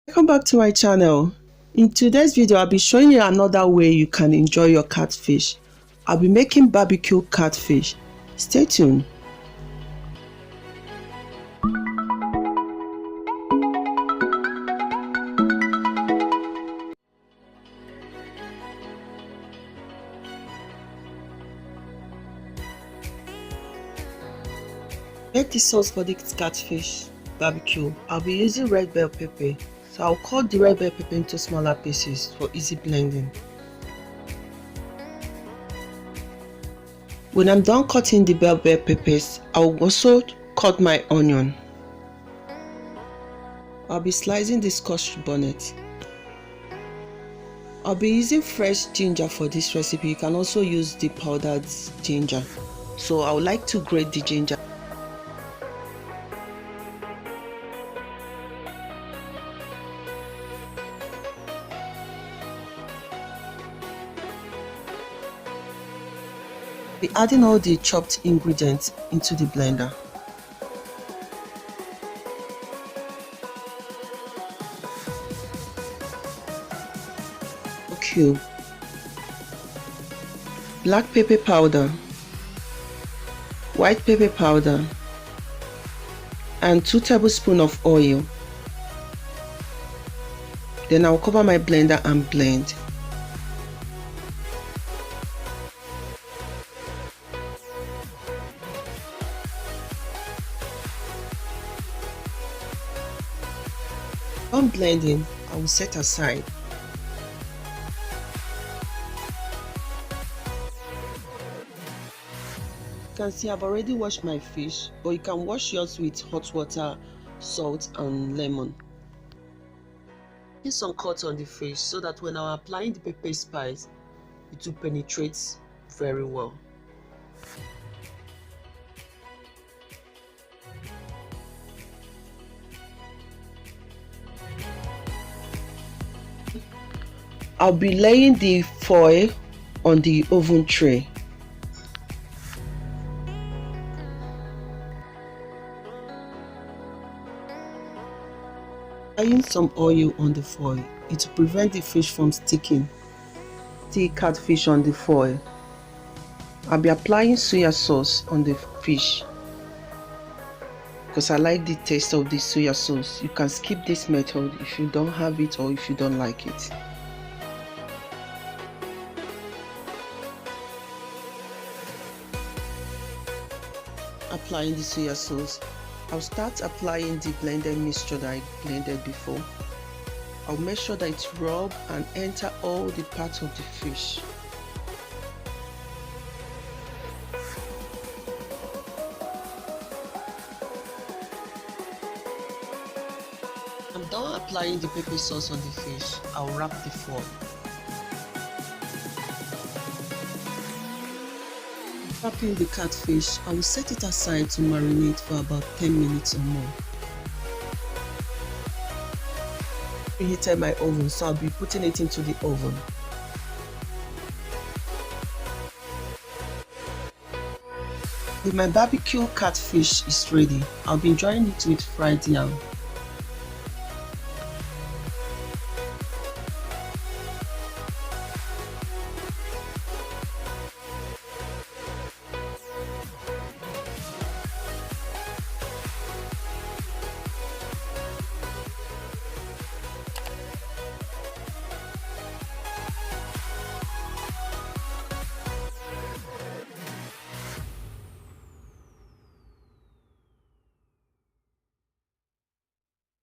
Welcome back to my channel. In today's video, I'll be showing you another way you can enjoy your catfish. I'll be making barbecue catfish. Stay tuned. Make the sauce for this catfish barbecue. I'll be using red bell pepper. So I'll cut the red bell pepper into smaller pieces for easy blending. When I'm done cutting the bell peppers, I'll also cut my onion. I'll be slicing the scotch bonnet. I'll be using fresh ginger for this recipe. You can also use the powdered ginger. So I would like to grate the ginger. Be adding all the chopped ingredients into the blender. Cube, black pepper powder, white pepper powder, and 2 tablespoons of oil. Then I'll cover my blender and blend. On blending, I will set aside. You can see I've already washed my fish, but you can wash yours with hot water, salt and lemon. Put some cut on the fish so that when I'm applying the pepper spice, it will penetrate very well. I'll be laying the foil on the oven tray. Applying some oil on the foil, it will prevent the fish from sticking. The catfish on the foil. I'll be applying soya sauce on the fish because I like the taste of the soya sauce. You can skip this method if you don't have it or if you don't like it. Applying the soya sauce, I'll start applying the blended mixture that I blended before. I'll make sure that it's rub and enter all the parts of the fish. I'm done applying the pepper sauce on the fish. I'll wrap the foil. Wrapping the catfish, I will set it aside to marinate for about 10 minutes or more. I preheated my oven, so I'll be putting it into the oven. When my barbecue catfish is ready, I'll be enjoying it with fried yam.